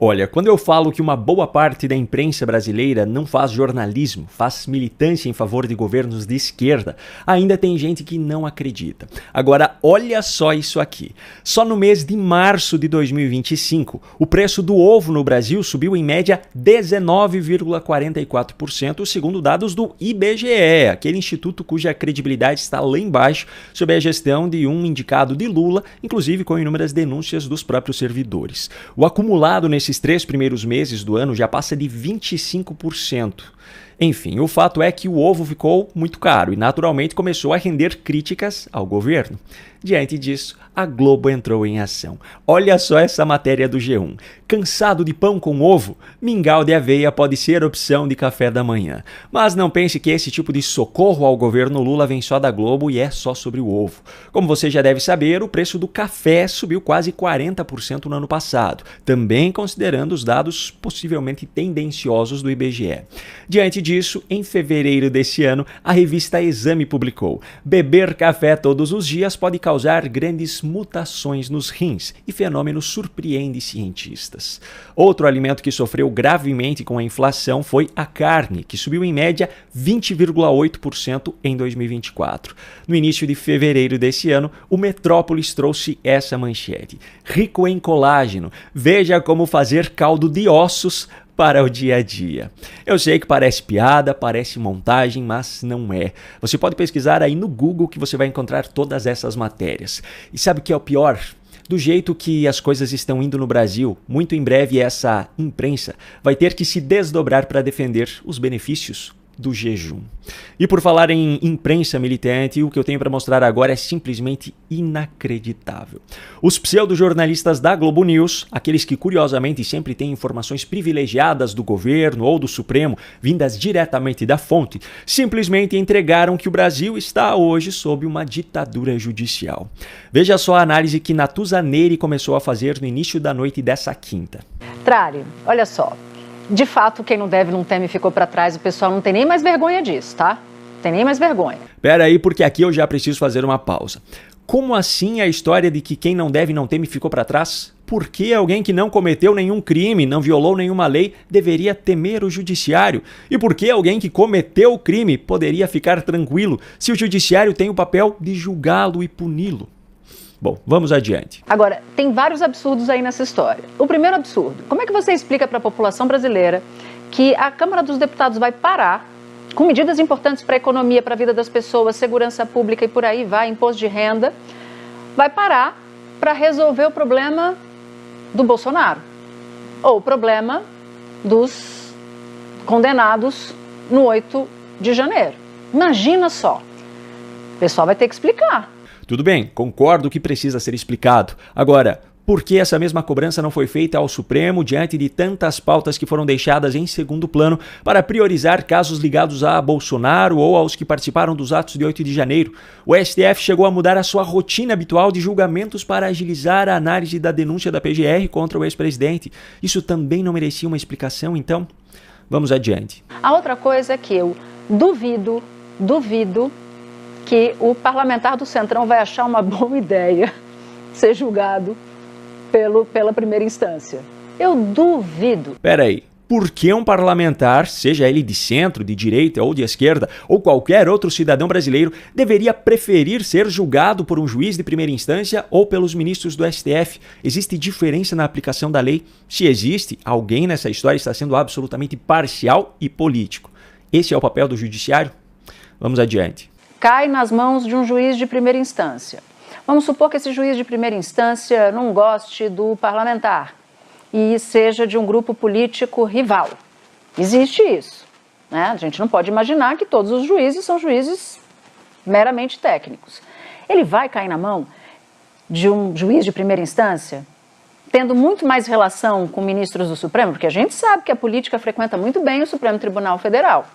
Olha, quando eu falo que uma boa parte da imprensa brasileira não faz jornalismo, faz militância em favor de governos de esquerda, ainda tem gente que não acredita. Agora, olha só isso aqui. Só no mês de março de 2025, o preço do ovo no Brasil subiu em média 19,44%, segundo dados do IBGE, aquele instituto cuja credibilidade está lá embaixo, sob a gestão de um indicado de Lula, inclusive com inúmeras denúncias dos próprios servidores. O acumulado nesses 3 primeiros meses do ano já passa de 25%. Enfim, o fato é que o ovo ficou muito caro e naturalmente começou a render críticas ao governo. Diante disso, a Globo entrou em ação. Olha só essa matéria do G1. Cansado de pão com ovo? Mingau de aveia pode ser opção de café da manhã. Mas não pense que esse tipo de socorro ao governo Lula vem só da Globo e é só sobre o ovo. Como você já deve saber, o preço do café subiu quase 40% no ano passado, também considerando os dados possivelmente tendenciosos do IBGE. Diante disso, em fevereiro desse ano, a revista Exame publicou: beber café todos os dias pode causar grandes mutações nos rins, e fenômeno surpreende cientistas. Outro alimento que sofreu gravemente com a inflação foi a carne, que subiu em média 20,8% em 2024. No início de fevereiro desse ano, o Metrópolis trouxe essa manchete: rico em colágeno, veja como fazer caldo de ossos para o dia a dia. Eu sei que parece piada, parece montagem, mas não é. Você pode pesquisar aí no Google que você vai encontrar todas essas matérias. E sabe o que é o pior? Do jeito que as coisas estão indo no Brasil, muito em breve essa imprensa vai ter que se desdobrar para defender os benefícios do jejum. E por falar em imprensa militante, o que eu tenho para mostrar agora é simplesmente inacreditável. Os pseudojornalistas da Globo News, aqueles que curiosamente sempre têm informações privilegiadas do governo ou do Supremo, vindas diretamente da fonte, simplesmente entregaram que o Brasil está hoje sob uma ditadura judicial. Veja só a análise que Natuza Neri começou a fazer no início da noite dessa quinta. Trari, olha só. De fato, quem não deve não teme ficou para trás, o pessoal não tem nem mais vergonha disso, tá? Tem nem mais vergonha. Pera aí, porque aqui eu já preciso fazer uma pausa. Como assim a história de que quem não deve não teme ficou para trás? Por que alguém que não cometeu nenhum crime, não violou nenhuma lei, deveria temer o judiciário? E por que alguém que cometeu o crime poderia ficar tranquilo se o judiciário tem o papel de julgá-lo e puni-lo? Bom, vamos adiante. Agora, tem vários absurdos aí nessa história. O primeiro absurdo: como é que você explica para a população brasileira que a Câmara dos Deputados vai parar com medidas importantes para a economia, para a vida das pessoas, segurança pública e por aí vai, imposto de renda, vai parar para resolver o problema do Bolsonaro ou o problema dos condenados no 8 de janeiro? Imagina só. O pessoal vai ter que explicar. Tudo bem, concordo que precisa ser explicado. Agora, por que essa mesma cobrança não foi feita ao Supremo diante de tantas pautas que foram deixadas em segundo plano para priorizar casos ligados a Bolsonaro ou aos que participaram dos atos de 8 de janeiro? O STF chegou a mudar a sua rotina habitual de julgamentos para agilizar a análise da denúncia da PGR contra o ex-presidente. Isso também não merecia uma explicação, então? Vamos adiante. A outra coisa é que eu duvido que o parlamentar do Centrão vai achar uma boa ideia ser julgado pela primeira instância. Eu duvido. Peraí, por que um parlamentar, seja ele de centro, de direita ou de esquerda, ou qualquer outro cidadão brasileiro, deveria preferir ser julgado por um juiz de primeira instância ou pelos ministros do STF? Existe diferença na aplicação da lei? Se existe, alguém nessa história está sendo absolutamente parcial e político. Esse é o papel do judiciário? Vamos adiante. Cai nas mãos de um juiz de primeira instância. Vamos supor que esse juiz de primeira instância não goste do parlamentar e seja de um grupo político rival. Existe isso, né? A gente não pode imaginar que todos os juízes são juízes meramente técnicos. Ele vai cair na mão de um juiz de primeira instância, tendo muito mais relação com ministros do Supremo, porque a gente sabe que a política frequenta muito bem o Supremo Tribunal Federal.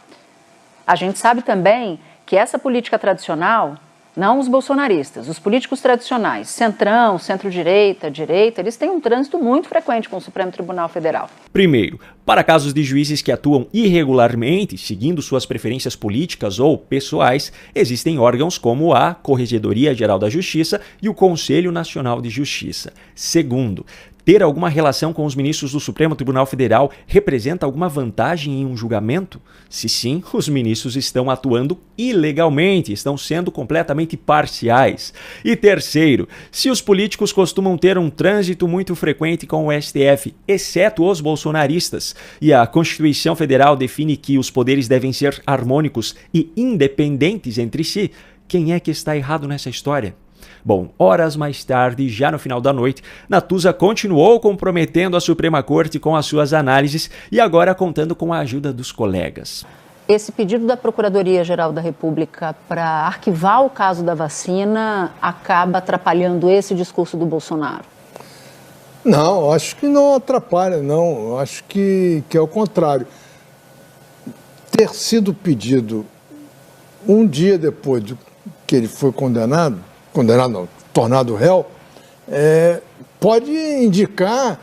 A gente sabe também que essa política tradicional, não os bolsonaristas, os políticos tradicionais, centrão, centro-direita, direita, eles têm um trânsito muito frequente com o Supremo Tribunal Federal. Primeiro, para casos de juízes que atuam irregularmente, seguindo suas preferências políticas ou pessoais, existem órgãos como a Corregedoria Geral da Justiça e o Conselho Nacional de Justiça. Segundo, ter alguma relação com os ministros do Supremo Tribunal Federal representa alguma vantagem em um julgamento? Se sim, os ministros estão atuando ilegalmente, estão sendo completamente parciais. E terceiro, se os políticos costumam ter um trânsito muito frequente com o STF, exceto os bolsonaristas, e a Constituição Federal define que os poderes devem ser harmônicos e independentes entre si, quem é que está errado nessa história? Bom, horas mais tarde, já no final da noite, Natuza continuou comprometendo a Suprema Corte com as suas análises e agora contando com a ajuda dos colegas. Esse pedido da Procuradoria-Geral da República para arquivar o caso da vacina acaba atrapalhando esse discurso do Bolsonaro? Não, acho que não atrapalha, não. Acho que é o contrário. Ter sido pedido um dia depois de que ele foi condenado não, tornado réu, pode indicar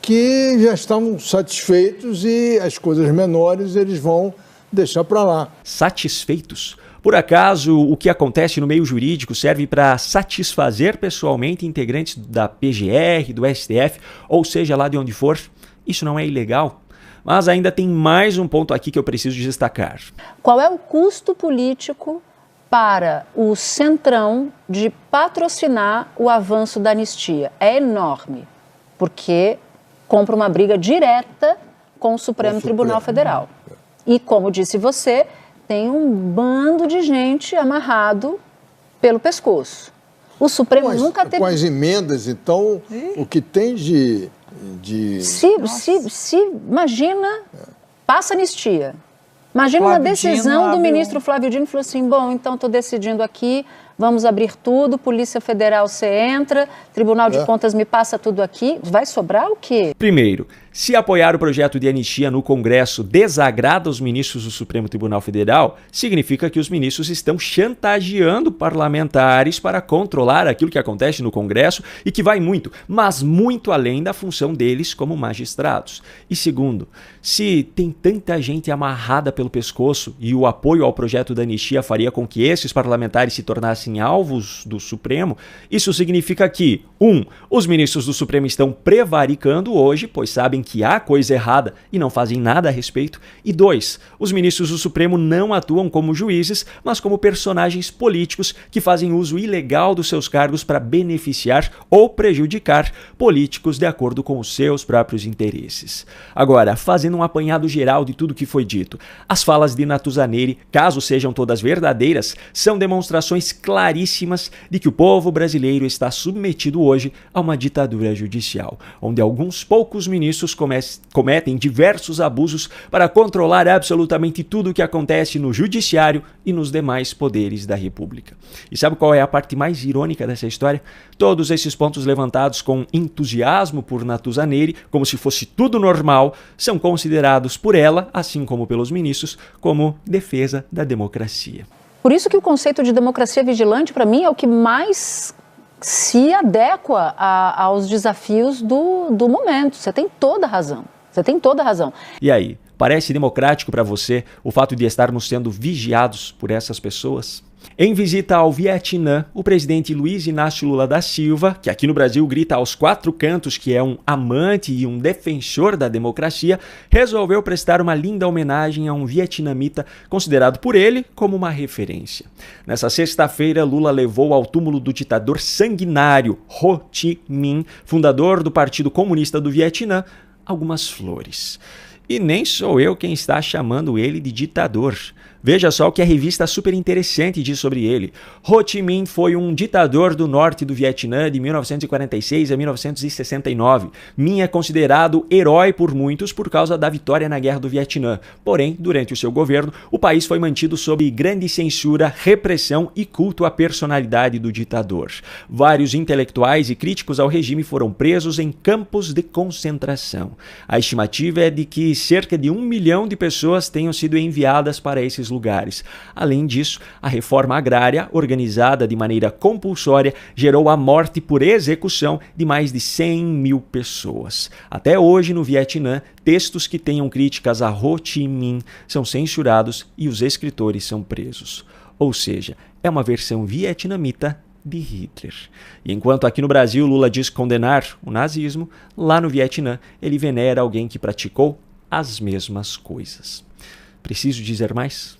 que já estão satisfeitos e as coisas menores eles vão deixar para lá. Satisfeitos? Por acaso, o que acontece no meio jurídico serve para satisfazer pessoalmente integrantes da PGR, do STF, ou seja lá de onde for? Isso não é ilegal? Mas ainda tem mais um ponto aqui que eu preciso destacar. Qual é o custo político para o Centrão de patrocinar o avanço da anistia? É enorme, porque compra uma briga direta com o Supremo Tribunal Federal. E, como disse você, tem um bando de gente amarrado pelo pescoço. O Supremo nunca teve... Com as emendas, então, o que tem de... Imagina, passa anistia. Imagina uma decisão do ministro Flávio Dino, falou assim, bom, então estou decidindo aqui, vamos abrir tudo, Polícia Federal você entra, Tribunal de Contas me passa tudo aqui, vai sobrar o quê? Primeiro, se apoiar o projeto de anistia no Congresso desagrada os ministros do Supremo Tribunal Federal, significa que os ministros estão chantageando parlamentares para controlar aquilo que acontece no Congresso e que vai muito, mas muito além da função deles como magistrados. E segundo, se tem tanta gente amarrada pelo pescoço e o apoio ao projeto da anistia faria com que esses parlamentares se tornassem alvos do Supremo, isso significa que, os ministros do Supremo estão prevaricando hoje, pois sabem que há coisa errada e não fazem nada a respeito, e 2, os ministros do Supremo não atuam como juízes, mas como personagens políticos que fazem uso ilegal dos seus cargos para beneficiar ou prejudicar políticos de acordo com os seus próprios interesses. Agora, fazendo um apanhado geral de tudo que foi dito, as falas de Natuza Neri, caso sejam todas verdadeiras, são demonstrações claríssimas de que o povo brasileiro está submetido hoje a uma ditadura judicial, onde alguns poucos ministros cometem diversos abusos para controlar absolutamente tudo o que acontece no judiciário e nos demais poderes da República. E sabe qual é a parte mais irônica dessa história? Todos esses pontos levantados com entusiasmo por Natuza Neri, como se fosse tudo normal, são considerados por ela, assim como pelos ministros, como defesa da democracia. Por isso que o conceito de democracia vigilante, para mim, é o que mais se adequa aos desafios do momento. Você tem toda a razão. Você tem toda a razão. E aí, parece democrático para você o fato de estarmos sendo vigiados por essas pessoas? Em visita ao Vietnã, o presidente Luiz Inácio Lula da Silva, que aqui no Brasil grita aos 4 cantos que é um amante e um defensor da democracia, resolveu prestar uma linda homenagem a um vietnamita considerado por ele como uma referência. Nessa sexta-feira, Lula levou ao túmulo do ditador sanguinário Ho Chi Minh, fundador do Partido Comunista do Vietnã, algumas flores. E nem sou eu quem está chamando ele de ditador. Veja só o que a revista Super Interessante diz sobre ele. Ho Chi Minh foi um ditador do norte do Vietnã de 1946 a 1969. Minh é considerado herói por muitos por causa da vitória na Guerra do Vietnã. Porém, durante o seu governo, o país foi mantido sob grande censura, repressão e culto à personalidade do ditador. Vários intelectuais e críticos ao regime foram presos em campos de concentração. A estimativa é de que cerca de 1 milhão de pessoas tenham sido enviadas para esses lugares. Além disso, a reforma agrária, organizada de maneira compulsória, gerou a morte por execução de mais de 100 mil pessoas. Até hoje, no Vietnã, textos que tenham críticas a Ho Chi Minh são censurados e os escritores são presos. Ou seja, é uma versão vietnamita de Hitler. E enquanto aqui no Brasil Lula diz condenar o nazismo, lá no Vietnã ele venera alguém que praticou as mesmas coisas. Preciso dizer mais?